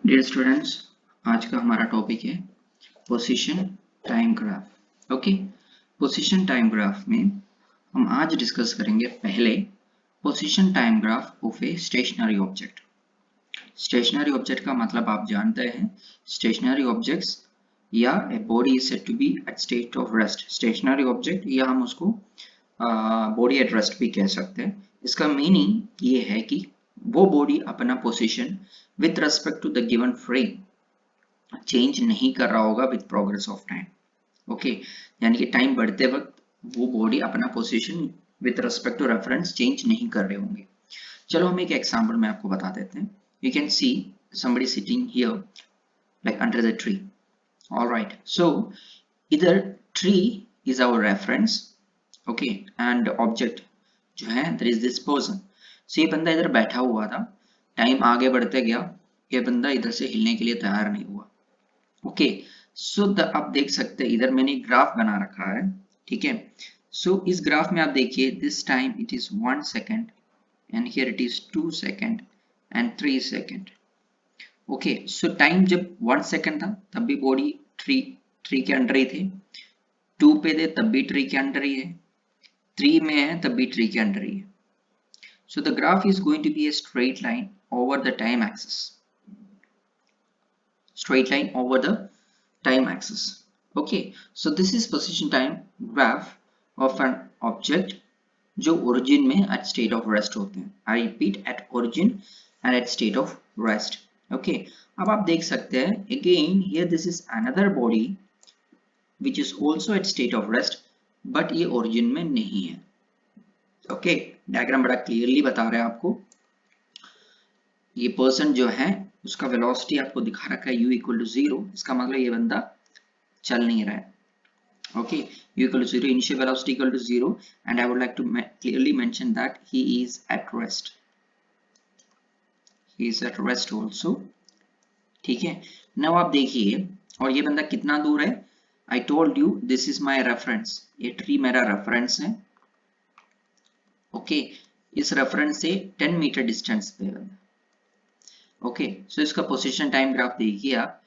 Dear students, आज का हमारा टॉपिक है position time graph. Okay, position time graph में हम आज डिस्कस करेंगे पहले position time graph of a stationary object. Stationary object का मतलब आप जानते हैं, स्टेशनरी ऑब्जेक्ट्स या a body is said to be at state of rest. Stationary object या हम उसको बॉडी एट रेस्ट भी कह सकते हैं। इसका मीनिंग ये है कि वो बॉडी अपना position with respect to the given frame change नहीं कर रहा होगा with progress of time. Okay, यानी कि टाइम बढ़ते वक्त वो बॉडी अपना position with respect to reference change नहीं कर रहे होंगे। चलो हम एक एग्जांपल में आपको बता देते हैं। You can C somebody sitting here like under the tree. All right, so either tree is our reference, okay, and object जो है there is this person. So ये बंदा इधर बैठा हुआ था, टाइम आगे बढ़ते गया, ये बंदा इधर से हिलने के लिए तैयार नहीं हुआ। ओके, सो आप देख सकते हैं इधर मैंने ग्राफ बना रखा है, ठीक है। सो इस ग्राफ में आप देखिए this time it is 1 second and here it is 2 second and 3 second. Okay, so time जब 1 सेकेंड था तब भी बॉडी ट्री के अंडर ही थे, 2 पे थे तब भी ट्री के अंडर ही है, 3 में है तब भी ट्री के अंडर ही है। So the graph is going to be a straight line over the time axis. Straight line over the time axis. Okay, so this is position time graph of an object जो origin में at state of rest होते हैं। I repeat, at origin and at state of rest. Okay, अब आप देख सकते हैं again here this is another body which is also at state of rest but ये origin में नहीं है। ओके, डायग्राम बड़ा क्लियरली बता रहा है आपको। ये पर्सन जो है उसका वेलोसिटी आपको दिखा रखा है u इक्वल टू 0, इसका मतलब ये बंदा चल नहीं रहा है। Okay, u equal to 0, initial velocity equal to 0 and I would like to clearly mention that he is at rest, he is at rest also. ठीक है, नाउ आप देखिए और ये बंदा कितना दूर है। I told you this is my reference, ये ट्री मेरा रेफरेंस है। ओके, इस रेफरेंस से 10 मीटर डिस्टेंस पे है। ओके, सो इसका पोजीशन टाइम ग्राफ देखिए आप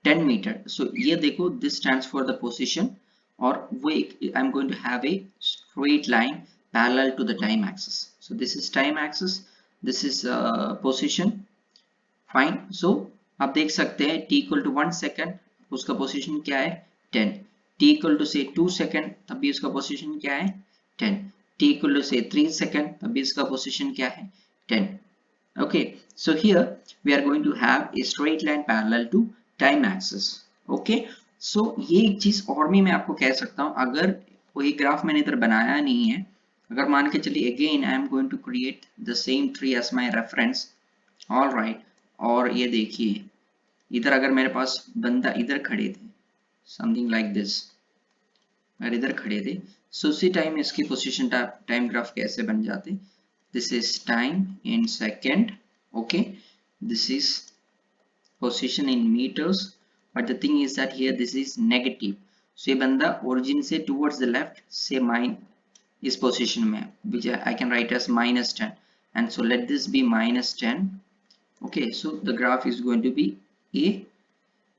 10 मीटर। सो ये देखो this stands for the position और वो I am going to have a straight line parallel to the time axis. So this is time axis, this is position. Fine, so आप देख सकते हैं t इक्वल टू 1 सेकेंड, उसका position क्या है 10। t equal to से 2 second तब भी उसका पोजीशन क्या है 10। t इक्वल टू से 3 सेकेंड तब भी इसका पोजीशन क्या है 10। Okay, so here we are going to have a straight line parallel to time axis. Okay, so ये एक चीज और भी मैं आपको कह सकता हूँ, अगर कोई ग्राफ मैंने इधर बनाया नहीं है, अगर मान के चलिए again I am going to create the same tree as my reference. All right, और ये देखिए इधर अगर मेरे पास बंदा इधर खड़े थे, something like this, अगर इधर खड़े थे, so उसी टाइम इसकी पोजीशन टाइम ग्राफ कैसे बन जाते। This is time in second, okay, this is position in meters, but the thing is that here this is negative, so ये बंदा origin से towards the left से mine इस position में, which I can write as -10, and so let this be -10. Okay, so the graph is going to be a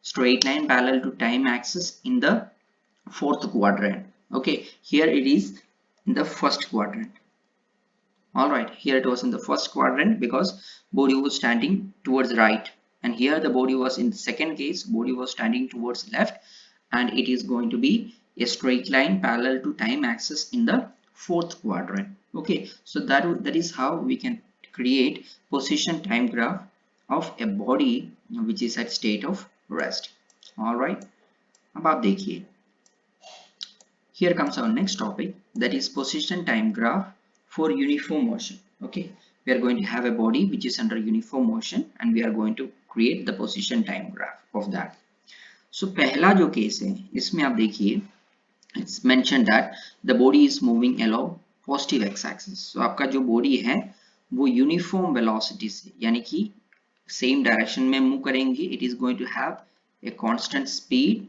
straight line parallel to time axis in the fourth quadrant. Okay, here it is in the first quadrant. All right, here it was in the first quadrant because body was standing towards right, and here the body was in the second case, body was standing towards left, and it is going to be a straight line parallel to time axis in the fourth quadrant. Okay, so that is how we can create position time graph of a body which is at state of rest. All right, अब आप देखिए, here comes our next topic, that is position time graph for uniform motion. Okay, we are going to have a body which is under uniform motion and we are going to create the position time graph of that. So पहला जो case है इसमें आप देखिए, it's mentioned that the body is moving along positive x-axis. So आपका जो body है वो uniform velocity से, यानी कि same direction में move करेंगे, it is going to have a constant speed,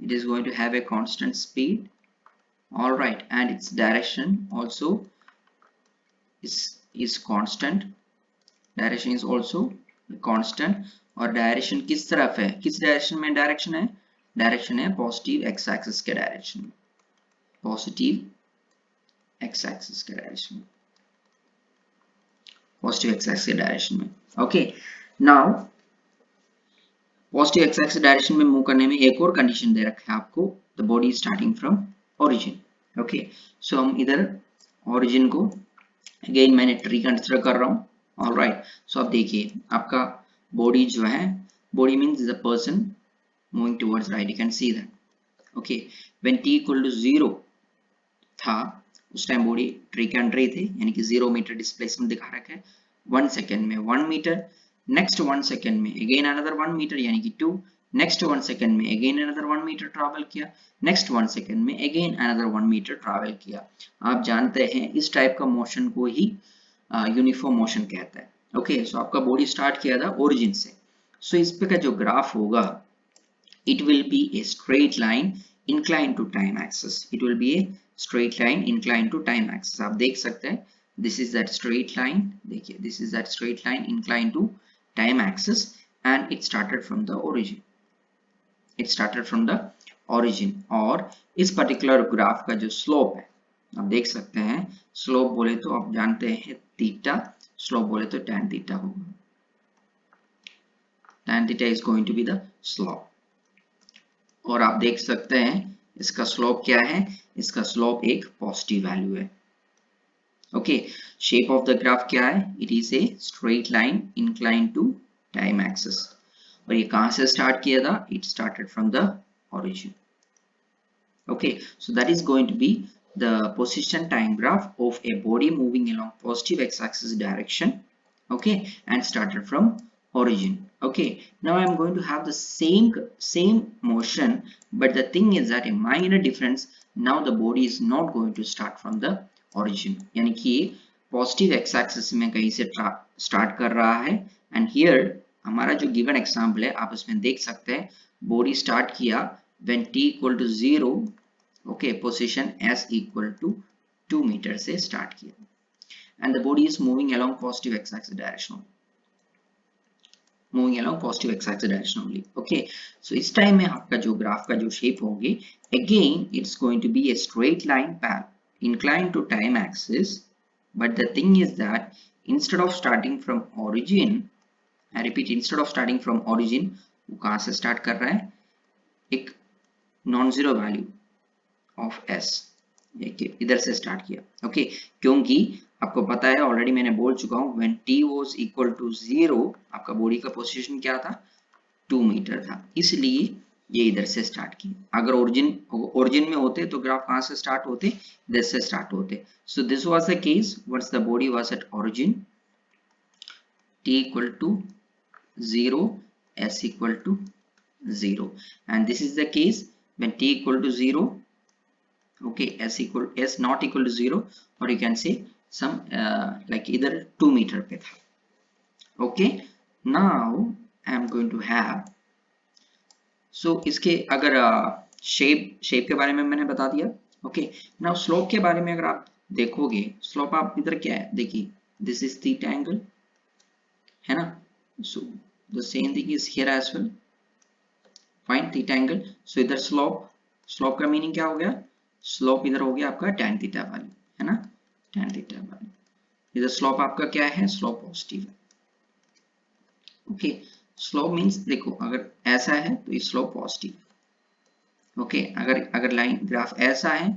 it is going to have a constant speed. All right, and its direction also is constant, direction is also constant, और direction किस तरफ है, किस direction में direction है, direction है positive x axis के direction में, पॉजिटिव एक्स एक्सिस के डायरेक्शन में, पॉजिटिव एक्स एक्सिस के डायरेक्शन में। Okay, now positive x axis direction में मूव करने में एक और कंडीशन दे रखा है आपको, the body starting from origin. Okay, so हम इधर ओरिजिन को अगेन मैंने ट्री कंसीडर कर रहा हूँ। ऑलराइट, सो अब देखिए आपका बॉडी जो है, body means the person moving towards right, you can see that. Okay, when t equal to 0 था उस टाइम बॉडी ट्री के अंडर ही थे, यानी कि 0 मीटर डिस्प्लेसमेंट दिखा रखा है। 1 सेकेंड में 1 मीटर, नेक्स्ट 1 सेकेंड में अगेन अनदर 1 मीटर यानी कि 2, नेक्स्ट 1 सेकेंड में अगेन अनदर 1 मीटर ट्रैवल किया, नेक्स्ट 1 सेकेंड में अगेन अनदर 1 मीटर ट्रैवल किया। आप जानते हैं इस टाइप का मोशन को ही यूनिफॉर्म मोशन कहता है। ओके, सो आपका बॉडी स्टार्ट किया था ओरिजिन से, सो इस पे का जो ग्राफ होगा, it will be a straight line inclined to time axis, it will be a straight line inclined to time axis। आप देख सकते हैं this is that straight line, देखिए this is that straight line inclined to time axis and it started from the origin, it started from the origin। और इस particular graph का जो slope है आप देख सकते हैं, स्लोप बोले तो आप जानते हैं थीटा, स्लोप बोले तो tan थीटा होगा, tan theta is going to be the slope। और आप देख सकते हैं इसका स्लोप क्या है, इसका स्लोप एक पॉजिटिव वैल्यू है। Okay, shape of the graph क्या है, it is a straight line incline to time axis. और ये कहां से स्टार्ट किया था, it started from the origin. Okay, so that is going to be the position time graph of a body moving along positive x axis direction, okay, and started from origin। okay, now I am going to have the same motion, but the thing is that a minor difference, now the body is not going to start from the origin, यानी कि positive x axis में कहीं से start कर रहा है, and here हमारा जो गिवन एग्जांपल है आप इसमें देख सकते हैं बॉडी स्टार्ट किया when t equal to 0, okay, position s equal to 2 metre से स्टार्ट किया and the body is moving along positive x-axis direction, moving along positive x-axis direction only। okay, so इस टाइम में आपका जो graph का जो shape होगी, again it's going to be a straight line path inclined to time axis, but the thing is that instead of starting from origin, I repeat, instead of starting from origin, वो कहाँ से start कर रहा है, एक non zero value of s इधर से start किया। ओके, क्योंकि आपको पता है ऑलरेडी मैंने बोल चुका हूं when t was equal to 0 आपका बॉडी का पोजीशन क्या था, 2 मीटर था, इसलिए ये इधर से स्टार्ट किया। अगर ओरिजिन में होते तो ग्राफ कहां से स्टार्ट होते, इधर से स्टार्ट होते। So this was the case what's the body was at origin, t equal to 0, s equal to 0, and this is the case when t equal to 0, okay, s not equal to 0, or you can say some like either 2 meter पे था। okay, now I am going to have, so इसके अगर shape के बारे में मैंने बता दिया। okay, now स्लोप के बारे में अगर आप देखोगे, स्लोप आप इधर क्या है, देखिए this is theta angle, है ना, so the same thing is here as well, find theta angle। so इधर स्लोप का मीनिंग क्या हो गया, स्लोप इधर हो गया आपका tan थीटा वैल्यू, है ना, tan थीटा वैल्यू। इधर स्लोप आपका क्या है, स्लोप पॉजिटिव है। ओके, स्लोप मींस देखो अगर ऐसा है तो ये स्लोप पॉजिटिव। ओके, अगर लाइन ग्राफ ऐसा है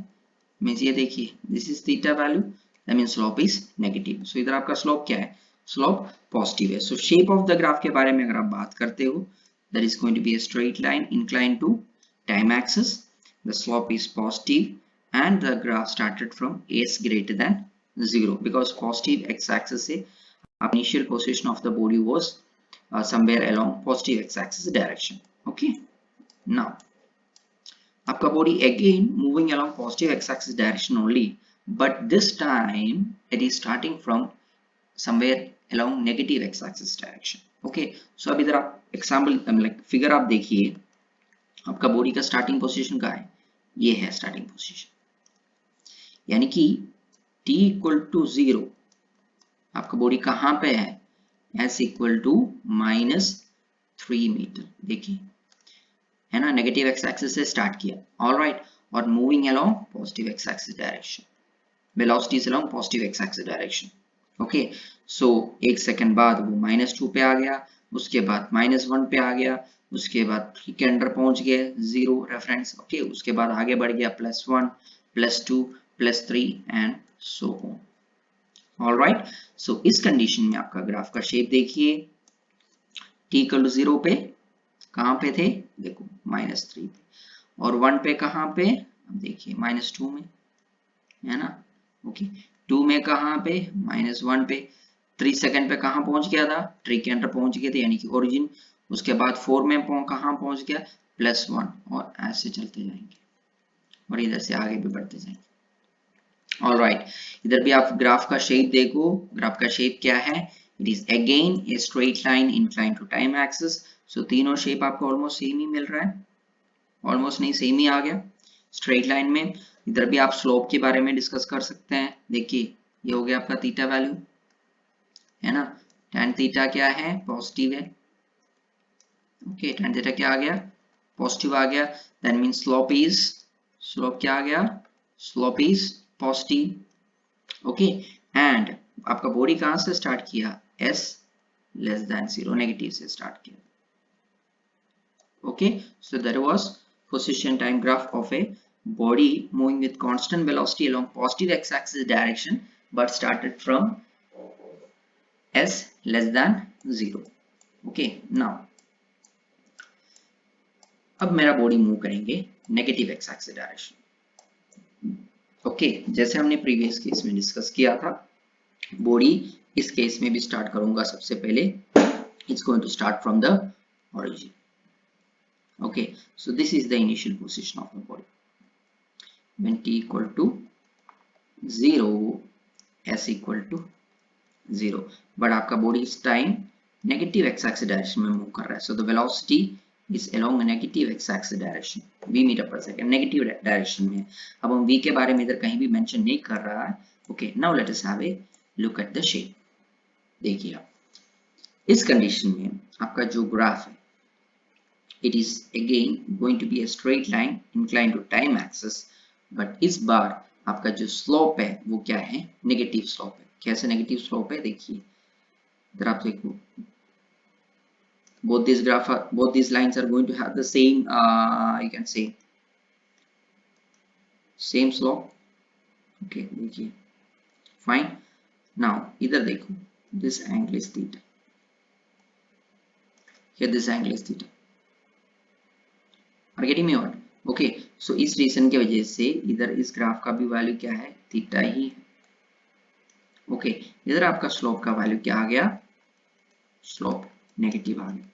मींस ये देखिए this is theta value, that means slope is negative. So इधर आपका स्लोप क्या है, स्लोप पॉजिटिव है। So shape of the graph के बारे में अगर आप बात करते हो, that is going to be a straight line inclined to time axis, the slope is positive and the graph started from s greater than 0 because positive x-axis से initial position of the body was somewhere along positive x-axis direction। okay, now आपका body again moving along positive x-axis direction only, but this time it is starting from somewhere along negative x-axis direction। okay, so अब इधर आप example like figure आप देखिए, आपका body का starting position कहाँ है, ये है स्टार्टिंग पोजीशन, यानी कि t इक्वल टू 0 आपका बॉडी कहां पे है, s इक्वल टू -3 मीटर, देखिए है ना, नेगेटिव एक्स एक्सिस से स्टार्ट किया, ऑलराइट, और moving along positive x axis direction, velocities along positive x axis direction. Okay, so एक सेकंड बाद वो -2 पे आ गया, उसके बाद -1 पे आ गया, उसके बाद 3 के अंडर पहुंच गए, 0 रेफरेंस। ओके, उसके बाद आगे बढ़ गया +1 +2 +3 एंड सो ऑन। ऑलराइट, सो इस कंडीशन में आपका ग्राफ का शेप देखिए, t इक्वल टू 0 पे कहां पे थे, देखो -3 पे, और 1 पे कहां पे, अब देखिए -2 में, है ना। ओके, 2 में कहां पे, -1 पे, 3 सेकंड पे कहां पहुंच गया था, ट्री के अंदर पहुंच गए थे, यानी कि ओरिजिन। उसके बाद 4 में कहां पहुंच गया, +1, और ऐसे चलते जाएंगे और इधर से आगे भी बढ़ते जाएंगे। ऑलराइट, इधर भी आप ग्राफ का शेप देखो, ग्राफ का शेप क्या है, it is again a straight line incline to time axis. So तीनों शेप आपको ऑलमोस्ट सेम ही मिल रहा है, ऑलमोस्ट नहीं, सेम ही आ गया स्ट्रेट लाइन में। इधर भी आप स्लोप के बारे में डिस्कस कर सकते हैं, देखिए ये हो गया आपका थीटा वैल्यू, है ना, tan थीटा क्या है, पॉजिटिव है। ओके, tan थीटा क्या आ गया, पॉजिटिव आ गया, दैट मीन स्लोप क्या आ गया, slope is positive. Okay, and आपका बॉडी कहां से स्टार्ट किया, s लेस देन 0, नेगेटिव से स्टार्ट किया। Okay, so that was position time graph of a body moving with constant velocity along positive x-axis direction but started from s less than 0. Okay, now अब मेरा body move करेंगे negative x axis direction. Okay, जैसे हमने previous case में discuss किया था, body इस case में भी स्टार्ट करूंगा सबसे पहले, it's going to start from the origin. Okay, so this is the initial position of the body when t equal to 0, s equal to 0, but आपका body इस time negative x axis direction में move कर रहा है, so the velocity is along a negative x axis direction, v metre पर second negative direction में। अब हम v के बारे में इधर कहीं भी मेंशन नहीं कर रहा है। Okay, now let us have a look at the shape. देखिए आप इस कंडीशन में आपका जो ग्राफ है, it is again going to be a straight line inclined to time axis, but इस बार आपका जो स्लोप है वो क्या है, नेगेटिव स्लोप है। कैसे नेगेटिव स्लोप है, देखिए इधर आप देखो, both these lines are going to have the same you can say same slope। okay, देखिए फाइन। नाउ इधर देखो, this angle is theta, here this angle is theta, are getting me what? Okay, so इस region की वजह से इधर इस graph का भी वैल्यू क्या है, थीटा ही है। ओके, इधर आपका स्लोप का वैल्यू क्या आ गया, स्लोप नेगेटिव आ गया,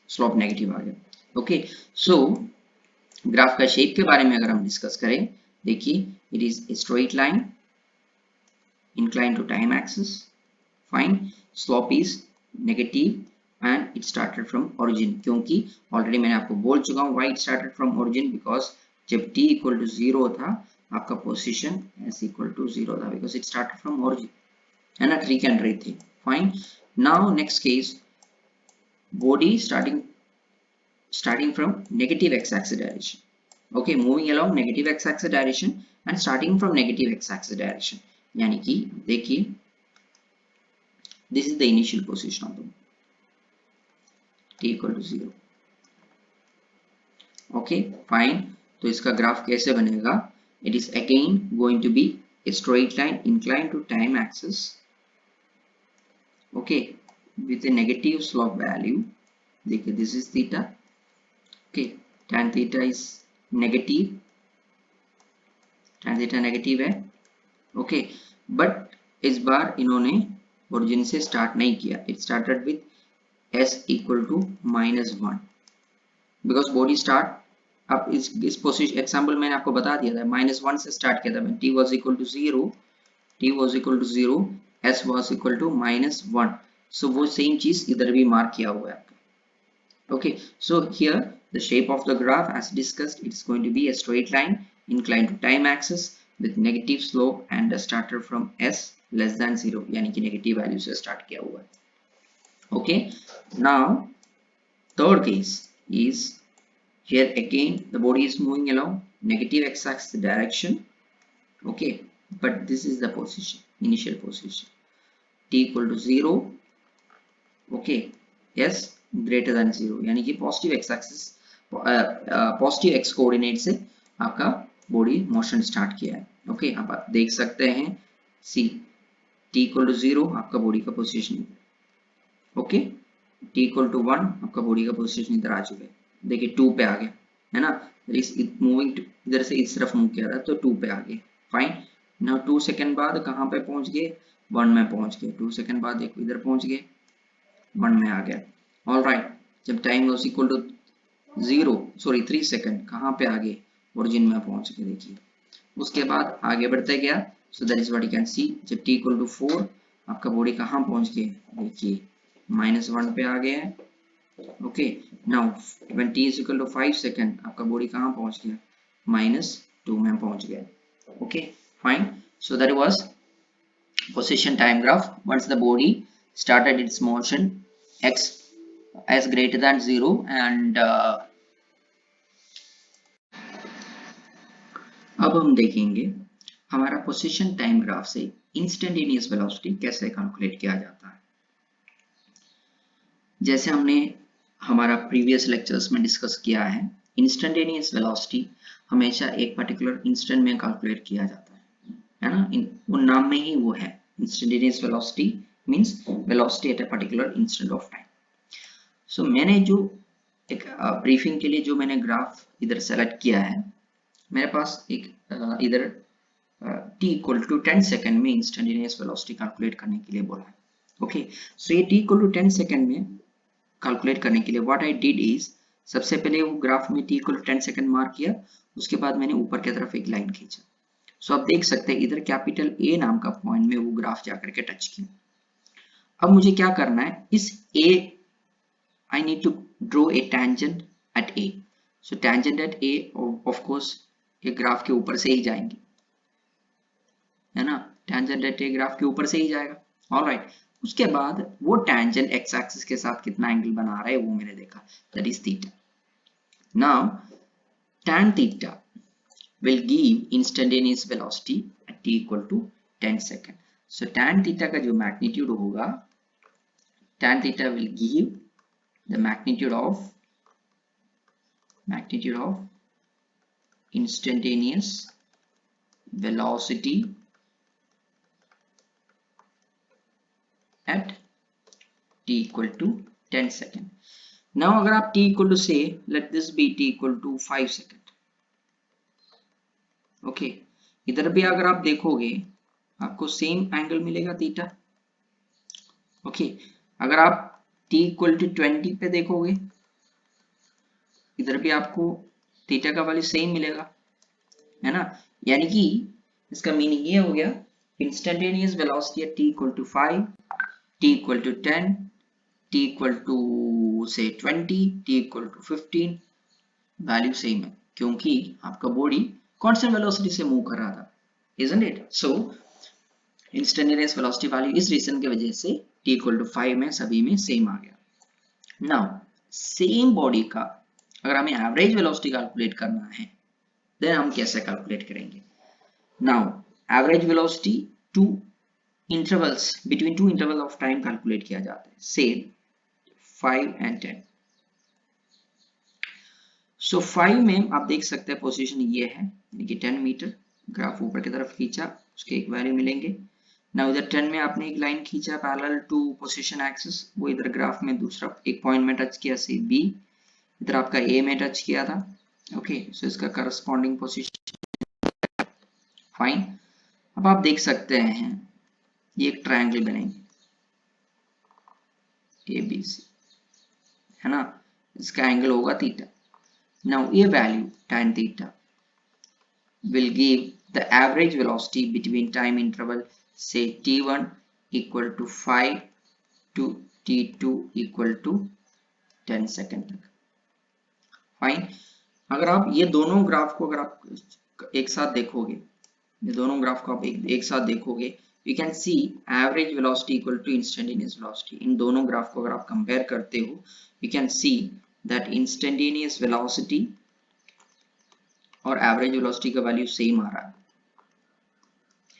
स्लोप नेगेटिव आ गया। ओके, सो ग्राफ का शेप के बारे में अगर हम डिस्कस करें, देखिए it is a straight line inclined to time axis, fine, slope is negative and it started from origin, क्योंकि ऑलरेडी मैंने आपको बोल चुका हूँ why it started from origin, because जब t equal to 0 था आपका पोजीशन s equal to 0 था, because it started from origin, है ना, ट्री के अंदर ही थे। Fine, now next case, body starting from negative x axis direction, okay, moving along negative x axis direction and starting from negative x axis direction, यानी कि देखिए this is the initial position of the t equal to 0। okay, fine, तो इसका graph कैसे बनेगा, it is again going to be a straight line inclined to time axis, okay, with a negative slope value। देखिए this is theta, okay, tan theta is negative, tan theta negative है। Okay, but इस बार इन्होंने origin से start नहीं किया, it started with s equal to -1, because body start, अब इस पोजीशन एग्जांपल मैंने आपको बता दिया था, -1 से स्टार्ट किया था मैं, t was equal to 0, t was equal to 0, s was equal to -1, सो वो सेम चीज इधर भी मार्क किया हुआ है आपका। Okay, so here the shape of the graph as discussed, it's going to be a straight line inclined to time axis with negative slope and started from s less than 0 यानी कि negative value से start किया हुआ है. Okay, now third case is here again the body is moving along negative x-axis direction. Okay, but this is the position, initial position, t equal to 0. Okay, yes, greater than 0 यानी कि positive x axis positive x coordinate से आपका body motion start किया है. Okay, अब आप देख सकते हैं सी t इक्वल टू 0 आपका बॉडी का position. Okay, t equal to 1 आपका बॉडी का पोजीशन इधर आ चुका है. देखिए 2 पे आ गया है ना, इस मूविंग इधर से इस तरफ मूव किया था तो 2 पे आ गए. फाइन, नाउ 2 सेकंड बाद कहाँ पे पहुंच गए, 1 में पहुंच गए. 2 सेकंड बाद देखो इधर पहुंच गए, 1 में आ गया. ऑल राइट, जब time was equal to 3 second कहाँ पे आ गए, ओरिजिन में पहुंच गए. देखिए उसके बाद आगे बढ़ते गया. सो that is what you can सी. जब t इक्वल टू 4 आपका बॉडी कहाँ पहुंच गए, देखिए -1 पे आ गया है. Okay, now when t is equal to 5 second आपका बॉडी कहाँ पहुंच गया, -2 में पहुंच गया. Okay fine, so that was position time graph. Once the body started its motion x as greater than 0 and अब हम देखेंगे हमारा पोजीशन टाइम ग्राफ से इंस्टेंटेनियस वेलोसिटी कैसे कैलकुलेट किया जाता है. जैसे हमने हमारा प्रीवियस लेक्चर्स में डिस्कस किया है, इंस्टेंटेनियस वेलोसिटी हमेशा एक पर्टिकुलर इंस्टेंट में कैलकुलेट किया जाता है ना, उन नाम में ही वो है. Instantaneous velocity means velocity at a particular instant of time. So मैंने जो एक ब्रीफिंग के लिए जो मैंने ग्राफ इधर सेलेक्ट किया है, मेरे पास एक इधर t इक्वल टू 10 सेकेंड में इंस्टेंटेनियस वेलोसिटी कैलकुलेट करने के लिए बोला है. ओके, सो ये t इक्वल टू 10 सेकेंड में कैलकुलेट करने के लिए व्हाट आई डिड इज, सबसे पहले वो ग्राफ में t equal to 10 second mark किया, उसके बाद मैंने ऊपर की तरफ एक लाइन खींचा. सो आप देख सकते हैं इधर कैपिटल A नाम का पॉइंट में वो ग्राफ जाकर के टच किया. अब मुझे क्या करना है, इस A I need to draw a tangent at A. So tangent at A of course ये ग्राफ के ऊपर से ही जाएंगे, है ना, टेंजेंट एट A ग्राफ के ऊपर से ही जाएगा. ऑलराइट, उसके बाद वो टेंजेंट एक्स एक्सिस के साथ कितना एंगल बना रहा है वो मैंने देखा, that is theta. Now tan theta will give instantaneous velocity at t equal to 10 second. So tan theta का जो magnitude होगा, tan theta will give the magnitude of instantaneous velocity at t equal to 10 second. Now अगर आप t equal to say let this be t equal to 5 second. Okay, इधर भी अगर आप देखोगे आपको सेम एंगल मिलेगा थीटा. ओके, अगर आप t इक्वल टू 20 पे देखोगे इधर भी आपको थीटा का वैल्यू सेम मिलेगा, है ना. यानी कि इसका मीनिंग ये हो गया, instantaneous velocity at t equal to 5, t equal to 10, t equal to से 20, t equal to 15 value same है, क्योंकि आपका बॉडी कांस्टेंट वेलोसिटी से मूव कर रहा था, isn't it? So instantaneous velocity value इस रीजन की वजह से t इक्वल टू 5 में सभी में सेम आ गया. नाउ सेम बॉडी का अगर हमें एवरेज वेलोसिटी कैलकुलेट करना है देन हम कैसे कैलकुलेट करेंगे. Now average velocity two intervals between two interval of time calculate किया जाता है, से 5 एंड 10. सो 5 में आप देख सकते हैं पोजीशन ये है, यानी कि 10 मीटर. ग्राफ ऊपर की तरफ खींचा, उसके एक वैल्यू मिलेंगे. ना उधर 10 में आपने एक लाइन खींचा पैरेलल टू पोजीशन एक्सिस, वो इधर ग्राफ में दूसरा एक पॉइंट में टच किया, से B. इधर आपका A में टच किया था. ओके, सो इसका करस्पॉन्डिंग पोजीशन. फाइन, अब आप देख सकते हैं ये एक ट्रायंगल बनेंगे ABC, है ना, इसका एंगल होगा theta. Now a value tan theta will give the average velocity between time interval say t1 equal to 5 to t2 equal to 10 second तक. फाइन, अगर आप ये दोनों ग्राफ को अगर आप एक साथ देखोगे, ये दोनों ग्राफ को आप एक साथ देखोगे you can see average velocity equal to instantaneous velocity. इन दोनों ग्राफ को अगर आप कंपेयर करते हो, you can see that instantaneous velocity और एवरेज वेलोसिटी का वैल्यू सेम आ रहा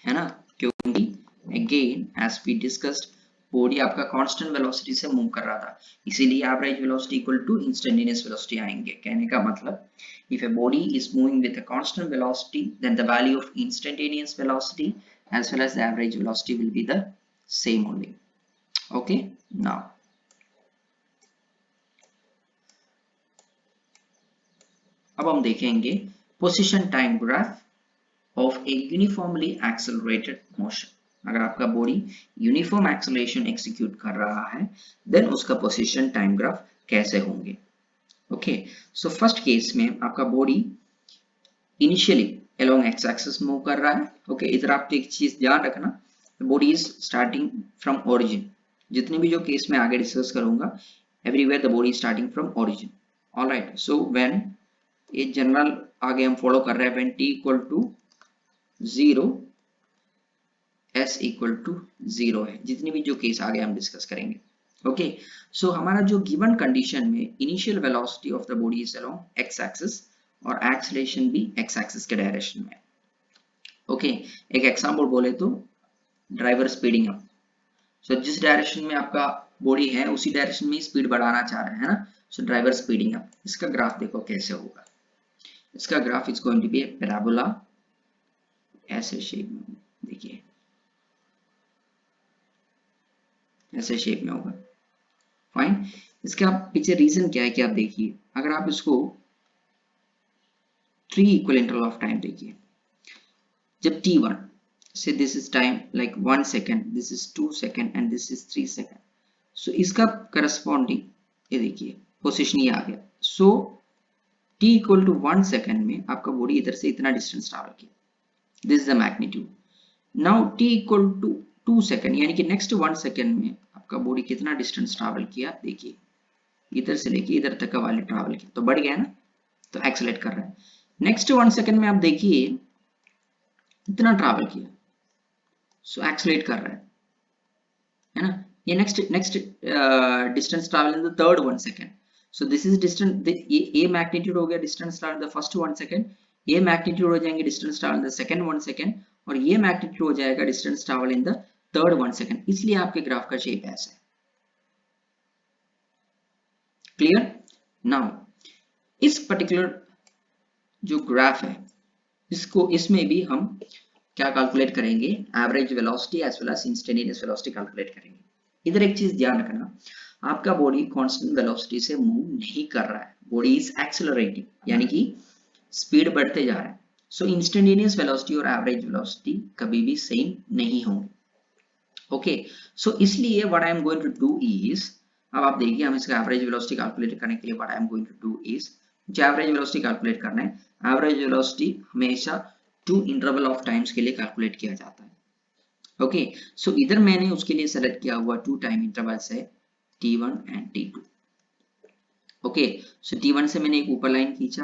है ना, क्योंकि again as we discussed body आपका कांस्टेंट वेलोसिटी से मूव कर रहा था, इसीलिए average velocity equal to instantaneous velocity आएंगे। कहने का मतलब if a body is moving with a constant velocity, then the value of instantaneous velocity as well as the average velocity will be the same only. Okay, now अब हम देखेंगे position time graph of A uniformly accelerated motion. अगर आपका body uniform acceleration execute कर रहा है, then उसका position time graph कैसे होंगे। ओके, सो फर्स्ट केस में आपका body initially along x axis move कर रहा है। ओके, इधर आप एक चीज ध्यान रखना, body is starting from origin. जितने भी जो केस में आगे डिस्कस करूंगा, everywhere the body is starting from origin. Alright, so when ये जनरल आगे हम फॉलो कर रहे हैं, when t equal to 0 s equal to 0 है। जितनी भी जो केस आगे हम डिस्कस करेंगे। ओके, सो हमारा जो गिवन कंडीशन में initial velocity of the body is along x axis और एक्सेलरेशन भी x एक्सिस के डायरेक्शन में। ओके, एक एग्जांपल बोले तो ड्राइवर स्पीडिंग अप। सो जिस डायरेक्शन में आपका बॉडी है उसी डायरेक्शन में स्पीड बढ़ाना चाह रहे हैं ना, सो ड्राइवर स्पीडिंग अप। इसका ग्राफ देखो कैसे होगा। इसका graph is going to be a parabola, ऐसे शेप में, देखिए ऐसे शेप में होगा। फाइन, इसका पीछे रीजन क्या है कि आप देखिए, अगर आप इसको 3 इक्वल इंटरवल ऑफ टाइम देखिए, जब t1 से this is time like 1 second, this is 2 second and this is 3 second. So इसका करस्पॉन्डिंग ये देखिए पोजीशन ये आ गया। So t equal to 1 second में आपका बॉडी इधर से इतना डिस्टेंस ट्रैवल किया, this is the magnitude. Now t equal to 2 second, यानी कि नेक्स्ट 1 सेकेंड में आपका बॉडी कितना डिस्टेंस ट्रैवल किया, देखिए इधर से लेके इधर तक का वैल्यू ट्रैवल किया, तो बढ़ गया ना, तो एक्सेलरेट कर रहा है। नेक्स्ट 1 सेकेंड में आप देखिए इतना ट्रैवल किया, सो एक्सेलरेट कर रहा है ना। ये next distance travel in the third 1 second. So this is distance, ये मैग्नीट्यूड हो गया distance travel in the first 1 second, ये मैग्नीट्यूड हो जाएंगे distance travel in the second 1 second, और ये मैग्नीट्यूड हो जाएगा distance travel in the third 1 second. इसलिए आपके ग्राफ का शेप ऐसा है। क्लियर? नाउ इस पर्टिकुलर जो ग्राफ है, इसको इसमें भी हम क्या कैलकुलेट करेंगे, average velocity as well as instantaneous velocity calculate करेंगे। इधर एक चीज ध्यान रखना, आपका बॉडी कांस्टेंट वेलोसिटी से मूव नहीं कर रहा है, बॉडी इज एक्सेलरेटिंग, यानी कि स्पीड बढ़ते जा रहा है। सो इंस्टेंटेनियस वेलोसिटी और एवरेज वेलोसिटी कभी भी सेम नहीं होंगे। ओके, सो इसलिए what I am going to do is, अब आप देखिए हम इसका एवरेज वेलोसिटी कैलकुलेट करने के लिए what I am going to do is, मुझे एवरेज वेलोसिटी कैलकुलेट करना है। एवरेज वेलोसिटी हमेशा 2 इंटरवल ऑफ टाइम्स के लिए कैलकुलेट किया जाता है। ओके, सो इधर मैंने उसके लिए सेलेक्ट किया हुआ 2 टाइम इंटरवल्स है, t1 and t2। Okay, so t1 से मैंने एक ऊपर लाइन खींचा,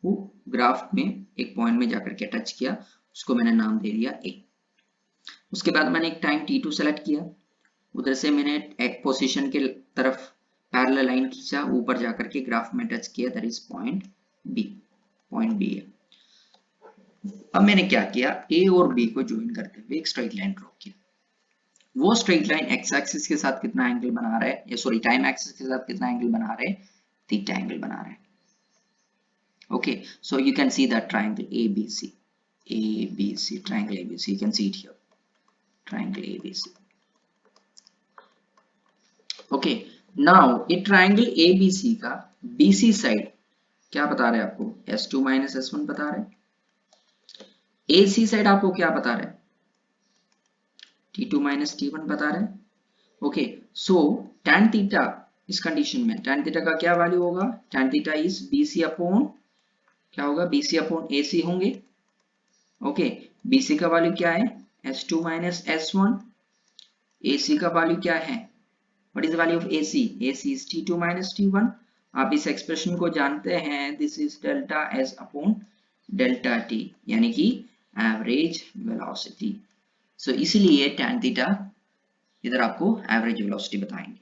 वो ग्राफ में एक पॉइंट में जाकर के टच किया, उसको मैंने नाम दे दिया a। उसके बाद मैंने एक टाइम t2 सेलेक्ट किया, उधर से मैंने एक पोजीशन के तरफ पैरेलल लाइन खींचा, ऊपर जाकर के ग्राफ में टच किया, दैट इज पॉइंट b है। अब मैंने क्या किया, a और b को ज्वाइन करते हुए एक स्ट्रेट लाइन ड्रॉ किया। वो स्ट्रेट लाइन x एक्सिस के साथ कितना एंगल बना रहा है, या सॉरी टाइम एक्सिस के साथ कितना एंगल बना रहा है, थीटा एंगल बना रहा है। Okay, so you can see that triangle ABC triangle ABC, you can see it here, triangle ABC। Okay, now ये ट्रायंगल ABC का BC साइड क्या बता रहे हैं आपको, S2 माइनस S1 बता रहे हैं। AC साइड आपको क्या बता रहे हैं, T2 माइनस T1 बता रहे हैं। ओके, सो tan थीटा, इस कंडीशन में tan थीटा का क्या वैल्यू होगा, tan theta is BC upon क्या होगा, BC अपॉन AC होंगे। ओके, BC का वैल्यू क्या है, S2 माइनस S1, AC का वैल्यू क्या है, what is the value of AC, AC is T2 minus T1। आप इस एक्सप्रेशन को जानते हैं, this is delta S upon delta T, यानी कि एवरेज वेलोसिटी। सो इसीलिए tan थीटा इधर आपको एवरेज वेलोसिटी बताएंगे।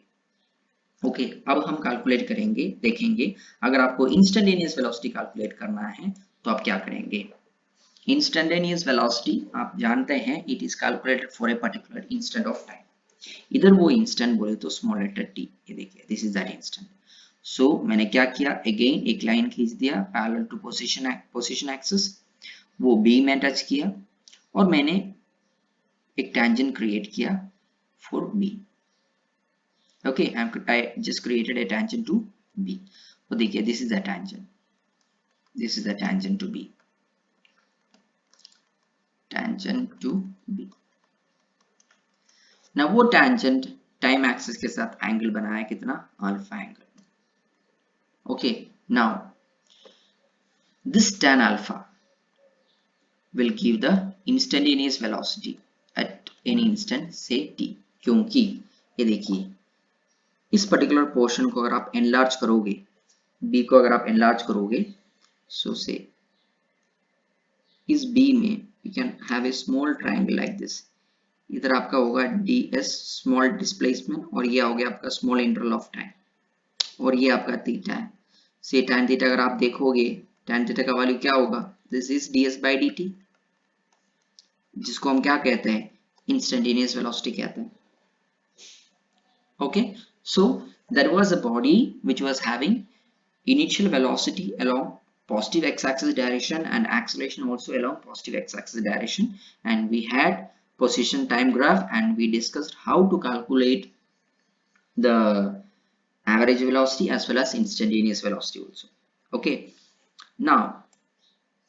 ओके अब हम कैलकुलेट करेंगे, देखेंगे अगर आपको इंस्टेंटेनियस वेलोसिटी कैलकुलेट करना है तो आप क्या करेंगे। इंस्टेंटेनियस वेलोसिटी आप जानते हैं it is calculated for a particular instant of time. इधर वो इंस्टेंट बोले तो स्मॉल लेटर टी, ये देखिए this is that instant. So मैंने क्या किया, अगेन एक लाइन खींच दिया पैरेलल टू पोजीशन एक्सिस, वो बी में टच किया और मैंने एक टेंजेंट क्रिएट किया for B. Okay I just created a tangent to B. तो देखिए this is the tangent, this is the tangent to B, tangent to B. ना वो टेंजेंट टाइम एक्सिस के साथ एंगल बनाया कितना, alpha angle. Okay, now this tan alpha will give the instantaneous velocity at any instant say t, क्योंकि ये देखिए इस पर्टिकुलर पोर्शन को अगर आप एनलार्ज करोगे, b को अगर आप एनलार्ज करोगे, सो से इस b में you can have a small triangle like this, इधर आपका होगा ds स्मॉल डिस्प्लेसमेंट और ये हो गया आपका स्मॉल इंटरवल ऑफ टाइम और ये आपका थीटा है। से tan थीटा अगर आप देखोगे tan थीटा का वैल्यू क्या होगा, this is ds by dt, जिसको हम क्या कहते हैं, इंस्टेंटेनियस वेलोसिटी कहते हैं। Okay so there was a body which was having initial velocity along positive x-axis direction and acceleration also along positive x-axis direction, and we had position time graph and we discussed how to calculate the average velocity as well as instantaneous velocity also. Okay, now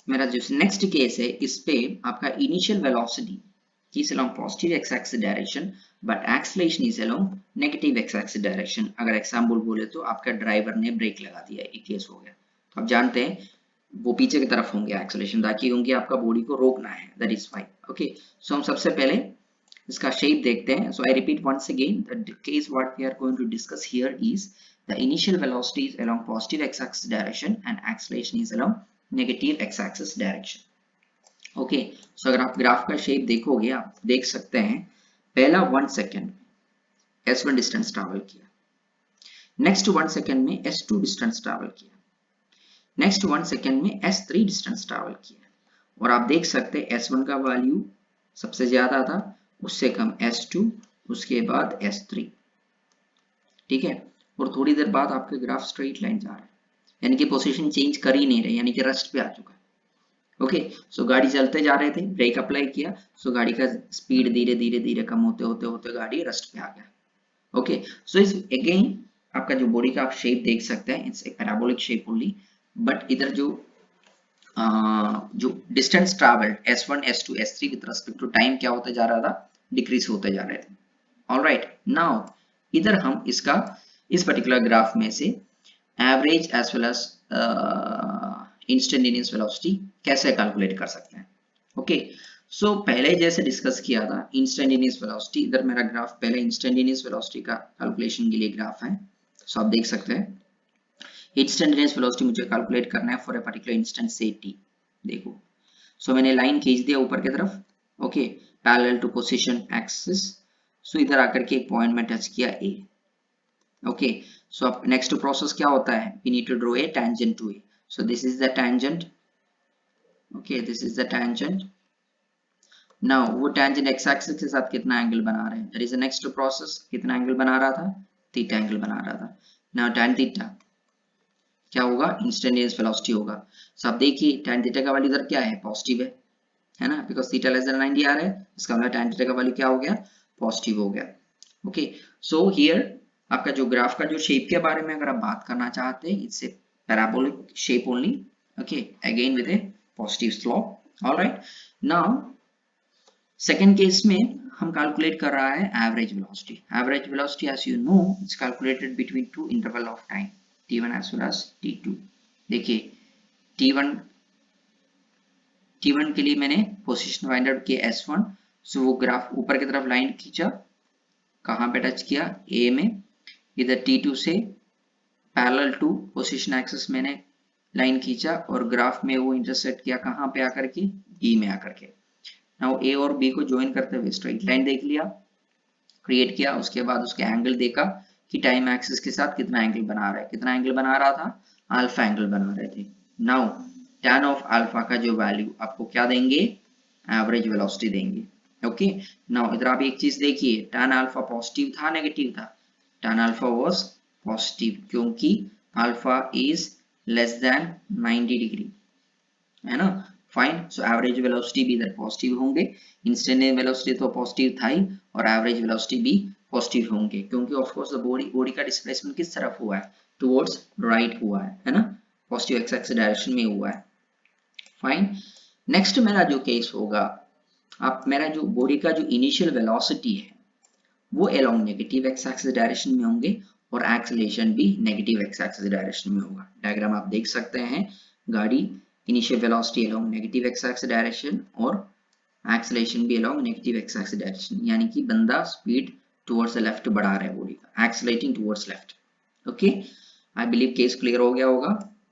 मेरा जो next case है इस पे आपका initial velocity is along positive x-axis direction but acceleration is along negative x-axis direction। अगर example बोले तो आपका ड्राइवर ने ब्रेक लगा दिया, एक केस हो गया, तो आप जानते हैं वो पीछे की तरफ होंगे एक्सेलरेशन, ताकि क्योंकि आपका बॉडी को रोकना है, that is why. Okay so हम सबसे पहले इसका शेप देखते हैं। So I repeat once again the case what we are going to discuss here is the initial velocity is along positive x-axis direction and acceleration is along negative x-axis direction। Okay so अगर आप graph का shape देखोगे आप देख सकते हैं पहला 1 second s1 distance travel किया, नेक्स्ट 1 सेकेंड में s2 डिस्टेंस ट्रैवल किया, नेक्स्ट 1 सेकेंड में s3 डिस्टेंस ट्रैवल किया, और आप देख सकते हैं s1 का वैल्यू सबसे ज्यादा था, उससे कम s2, उसके बाद s3। ठीक है, और थोड़ी देर बाद आपके ग्राफ स्ट्रेट लाइन जा रहा है, यानी कि पोजीशन चेंज कर ही नहीं रहे, यानी कि रेस्ट पे आ चुका है। ओके सो गाड़ी चलते जा रहे थे, ब्रेक अप्लाई किया, सो गाड़ी का स्पीड धीरे धीरे धीरे कम होते होते होते गाड़ी रेस्ट पे आ गया। ओके सो इस अगेन आपका जो बॉडी का आप शेप देख सकते हैं, it's a parabolic shape only, but इधर जो distance travelled s1 s2 s3 with respect to time क्या होता जा रहा था, डिक्रीज होते जा रहे थे। ऑलराइट नाउ इधर हम इसका इस पर्टिकुलर ग्राफ में से average as well as instantaneous velocity कैसे कैलकुलेट कर सकते हैं। ओके सो पहले जैसे डिस्कस किया था इंस्टेंटेनियस वेलोसिटी, इधर मेरा ग्राफ पहले इंस्टेंटेनियस वेलोसिटी का कैलकुलेशन के लिए ग्राफ है, सो आप देख सकते हैं इंस्टेंटेनियस वेलोसिटी मुझे कैलकुलेट करना है फॉर ए पर्टिकुलर इंस्टेंट से t। देखो सो मैंने लाइन खींच दिया ऊपर की तरफ, okay parallel to position axis, so इधर आकर के एक पॉइंट में टच किया a। ओके सो अब नेक्स्ट प्रोसेस क्या होता है, we need to draw a tangent to a, so this is the tangent। okay this is the tangent। now वो tangent x axis के साथ कितना एंगल बना रहे हैं, there is a next process, कितना एंगल बना रहा था, थीटा एंगल बना रहा था। now tan थीटा क्या होगा, इंस्टेंटेनियस वेलोसिटी होगा। so आप देखिए tan थीटा का वैल्यू इधर क्या है, पॉजिटिव है ना, बिकॉज थीटा लेस देन 90 आ रहा है, इसका मतलब tan थीटा का वैल्यू क्या हो गया, पॉजिटिव हो गया। ओके सो हियर आपका जो ग्राफ का जो शेप के बारे में अगर आप बात करना चाहते हैं, it's A parabolic shape only, okay again with a positive slope। all right now second case में हम कैलकुलेट कर रहा है average velocity. Average velocity as you know it's calculated between two interval of time t1 as well as t2। देखिए t1 के लिए मैंने position find out किया s1, सो वो ग्राफ ऊपर की तरफ लाइन खींचा, कहां पे टच किया, a में, इधर t2 से पैरेलल टू पोजीशन एक्सिस मैंने लाइन खींचा और ग्राफ में वो इंटरसेक्ट किया, कहां पे आकर के, बी में आकर के। नाउ ए और बी को ज्वाइन करते हुए स्ट्रेट लाइन देख लिया, क्रिएट किया, उसके बाद उसके एंगल देखा कि टाइम एक्सिस के साथ कितना एंगल बना रहा है, कितना एंगल बना रहा था, अल्फा एंगल बना रहे थे। नाउ tan ऑफ अल्फा का जो वैल्यू आपको क्या देंगे, एवरेज वेलोसिटी देंगे। ओके, नाउ इधर आप एक चीज देखिए, tan अल्फा पॉजिटिव था नेगेटिव था, tan अल्फा वाज पॉजिटिव क्योंकि alpha is less than 90 degree, है ना। फाइन, सो एवरेज वेलोसिटी भी इधर पॉजिटिव होंगे, इंस्टेंटेनियस वेलोसिटी तो पॉजिटिव था ही और एवरेज वेलोसिटी भी पॉजिटिव होंगे क्योंकि ऑफ कोर्स बॉडी का डिस्प्लेसमेंट किस तरफ हुआ है, टुवर्ड्स राइट हुआ है ना, पॉजिटिव एक्स एक्सिस डायरेक्शन में हुआ है। फाइन, नेक्स्ट मेरा जो केस होगा, आप मेरा जो बॉडी का जो इनिशियल वेलोसिटी है वो along negative x axis direction में होंगे और एक्सेलरेशन भी नेगेटिव एक्स एक्सिस डायरेक्शन में होगा। डायग्राम आप देख सकते हैं, गाड़ी initial velocity along negative x axis direction और एक्सेलरेशन भी along negative x axis direction, यानी कि बंदा स्पीड टुवर्ड्स द लेफ्ट बढ़ा रहा है बॉडी का, accelerating towards left. Okay, I believe case clear हो गया होगा।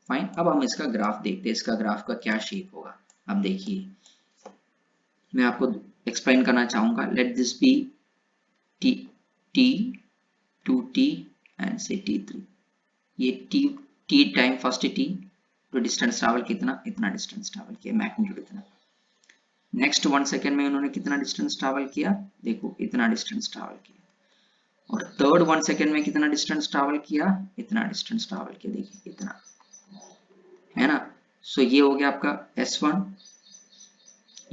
फाइन, अब हम इसका ग्राफ देखते हैं, इसका ग्राफ का क्या शेप होगा। अब देखिए, मैं आपको एक्सप्लेन करना चाहूंगा, let this be t t 2t and से t3, ये t टाइम फर्स्ट t, तो डिस्टेंस ट्रैवल कितना, इतना डिस्टेंस ट्रैवल किया, मैग्नीट्यूड इतना। नेक्स्ट 1 सेकेंड में उन्होंने कितना डिस्टेंस ट्रैवल किया, देखो इतना डिस्टेंस ट्रैवल किया, और थर्ड 1 सेकेंड में कितना डिस्टेंस ट्रैवल किया, इतना डिस्टेंस ट्रैवल किया, देखिए इतना, है ना। सो ये हो गया आपका S1,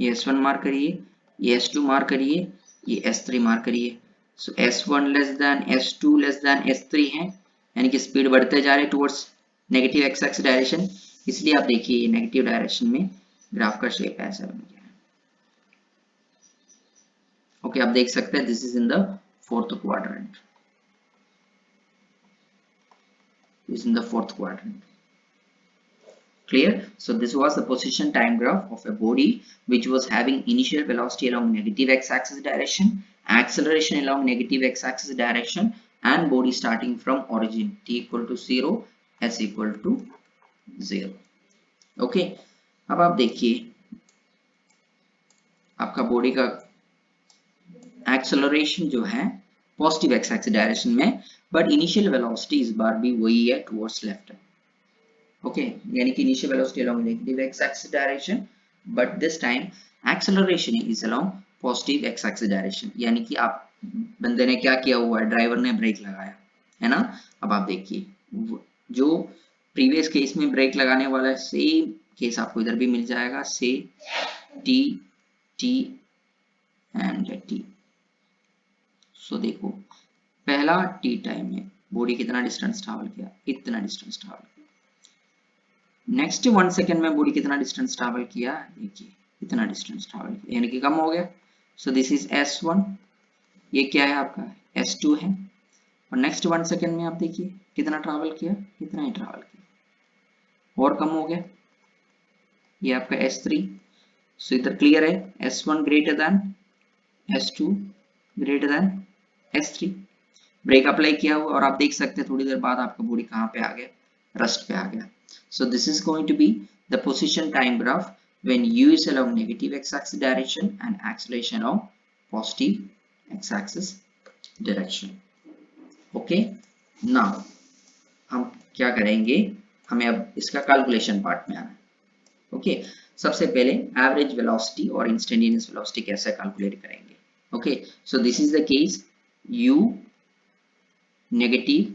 ये S1 मार्क करिए, ये S2 मार्क करिए, ये S3 मार्क करिए। सो S1 less than S2 less than S3 है, यानी कि स्पीड बढ़ते जा रहे towards negative x axis direction, इसलिए आप देखिए ये नेगेटिव डायरेक्शन में ग्राफ का शेप ऐसा बन गया है। ओके, आप देख सकते हैं this is in the fourth quadrant, this is in the fourth quadrant. Clear? So this was the position time graph of a body which was having initial velocity along negative x-axis direction, acceleration along negative x-axis direction, and body starting from origin t equal to 0, s equal to 0. Okay, अब आप देखिए आपका body का acceleration जो है positive x axis direction में, but initial velocity इस बार भी वही है, टुवर्ड्स लेफ्ट है। ओके, यानी कि initial velocity along negative x axis direction, but this time acceleration is along positive x axis direction, यानी कि आप बंदे ने क्या किया हुआ है, ड्राइवर ने ब्रेक लगाया है ना। अब आप देखिए जो प्रीवियस केस में ब्रेक लगाने वाला है, सेम केस आपको इधर भी मिल जाएगा, से टी टी एंड टी। सो देखो पहला टी टाइम में बॉडी कितना डिस्टेंस ट्रैवल किया, इतना डिस्टेंस ट्रैवल किया। नेक्स्ट 1 सेकेंड में बॉडी कितना डिस्टेंस ट्रैवल किया, देखिए इतना डिस्टेंस ट्रैवल किया, यानी कि कम हो गया। सो दिस इज S1, ये क्या है आपका S2 है, और नेक्स्ट 1 सेकेंड में आप देखिए कितना ट्रैवल किया, इतना ही ट्रैवल किया और कम हो गया, ये आपका S3। सो इधर क्लियर है, S1 greater than S2 greater than S3, break apply किया हुआ, और आप देख सकते हैं थोड़ी देर बाद आपका बॉडी कहाँ पे आ गया, रस्ट पे आ गया। So this is going to be the position time graph when u is along negative x-axis direction and acceleration along positive x-axis direction. Okay, now हम क्या करेंगे, हमें अब इसका कैलकुलेशन पार्ट में आना है। ओके, सबसे पहले एवरेज वेलोसिटी और इंस्टेंटेनियस वेलोसिटी कैसे कैलकुलेट करेंगे। Okay, so this is the case, u negative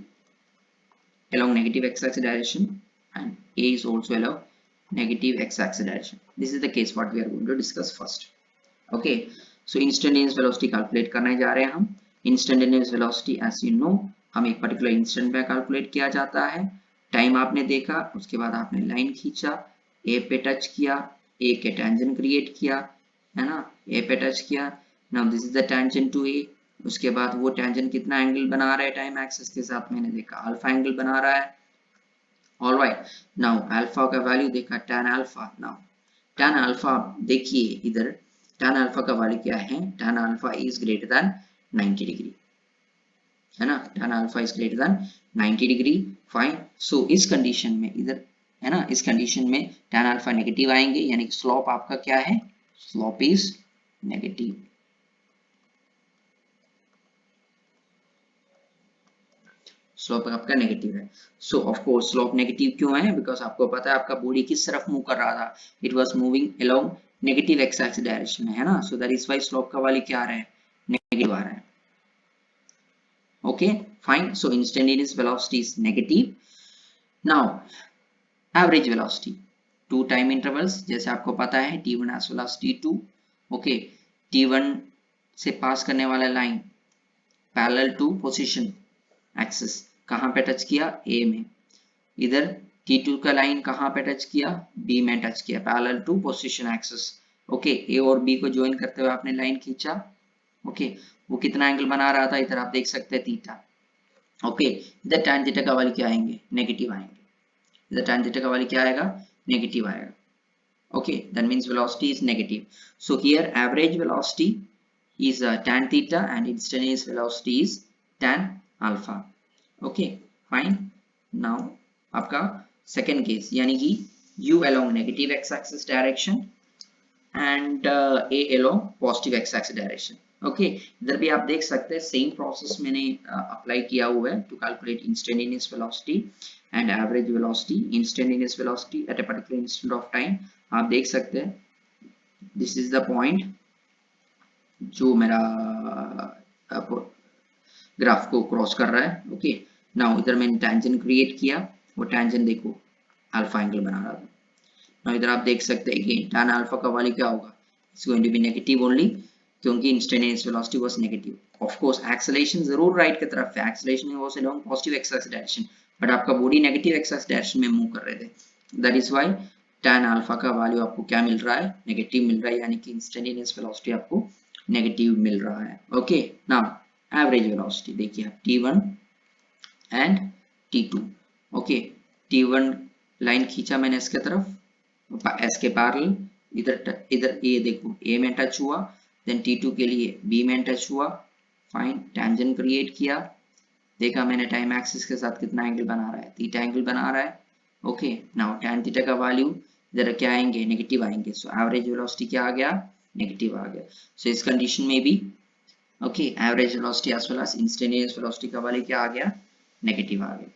along negative x-axis direction and a is also along negative x-axis direction. This is the case what we are going to discuss first. Okay, so instantaneous velocity calculate करने जा रहे हैं हम। Instantaneous velocity as you know हम एक particular instant पे calculate किया जाता है। टाइम आपने देखा, उसके बाद आपने लाइन खींचा, a पे टच किया, a के टेंजेंट क्रिएट किया, है ना, a पे टच किया। Now this is the tangent to a, उसके बाद वो टेंजेंट कितना एंगल बना रहा है टाइम एक्सिस के साथ, मैंने देखा अल्फा एंगल बना रहा है। ऑलराइट, नाउ अल्फा का वैल्यू देखा tan alpha. Now tan alpha देखिए इधर tan अल्फा का वैल्यू क्या है, tan alpha is greater than 90 degree, है ना, tan alpha is greater than 90 degree. Fine, so इस कंडीशन में इधर, है ना, इस कंडीशन में tan अल्फा नेगेटिव आएंगे, यानी कि स्लोप आपका क्या है, स्लोप इज नेगेटिव। स्लोप आपका नेगेटिव है। सो ऑफ कोर्स स्लोप नेगेटिव क्यों है? बिकॉज आपको पता है आपका बॉडी किस तरफ मूव कर रहा था, it was moving along negative x axis direction में, है ना। So that is why slope का वैल्यू क्या आ रहा है? नेगेटिव आ रहा है। Okay fine. So instantaneous velocity is negative. Now average velocity, two time intervals जैसे आपको पता है t1 as well as t2। Okay, t1 से पास करने वाला line parallel to position axis कहां पे टच किया? A में। इधर T2 का लाइन कहां पे टच किया? B में टच किया, parallel to position axis. Okay, A और B को ज्वाइन करते हुए आपने लाइन खींचा। ओके, वो कितना एंगल बना रहा था? इधर आप देख सकते हैं थीटा। ओके, इधर tan थीटा का वैल्यू क्या आएंगे? नेगेटिव आएंगे। इधर tan थीटा का वैल्यू क्या आएगा? नेगेटिव आएगा। Okay, that means velocity is negative. So here average velocity is tan theta and instantaneous velocity is tan alpha. Okay, fine. Now आपका second case यानी कि u along negative x-axis direction and a along positive x-axis direction. Okay, इधर भी आप देख सकते हैं same process मैंने अप्लाई किया हुआ है to calculate instantaneous velocity and average velocity. Instantaneous velocity at a particular instant of time आप देख सकते हैं, दिस इज द पॉइंट जो मेरा ग्राफ को क्रॉस कर रहा है। ओके, नाउ इधर मैंने टेंजेंट क्रिएट किया, वो टेंजेंट देखो अल्फा एंगल बना रहा था। नाउ इधर आप देख सकते हैं कि tan अल्फा का वैल्यू क्या होगा? It's going to be negative only, क्योंकि instantaneous velocity was negative. Of course acceleration जरूर राइट की तरफ है, acceleration was along positive x axis direction, but आपका body negative x axis direction में मूव कर रहे थे। That is why tan alpha का वैल्यू आपको क्या मिल रहा है? नेगेटिव मिल रहा है, यानी कि इंस्टेंटेनियस वेलोसिटी आपको नेगेटिव मिल रहा है। ओके, नाउ एवरेज वेलोसिटी देखिए आप t1 and t2। Okay, t1 line खींचा मैंने इसके तरफ, एस के पैरेलल, इधर इधर ये देखो A में टच हुआ, देन T2 के लिए B में टच हुआ, फाइन, टेंजेंट क्रिएट किया, देखा मैंने टाइम एक्सिस के साथ कितना एंगल बना रहा है? थीटा एंगल बना रहा है। ओके, नाउ tan थीटा का वैल्यू इधर क्या आएंगे? नेगेटिव आएंगे। सो एवरेज वेलोसिटी क्या आ गया? नेगेटिव आ गया। सो इस कंडीशन में भी okay average velocity as well as instantaneous velocity का वैल्यू क्या आ गया? नेगेटिव आ गया।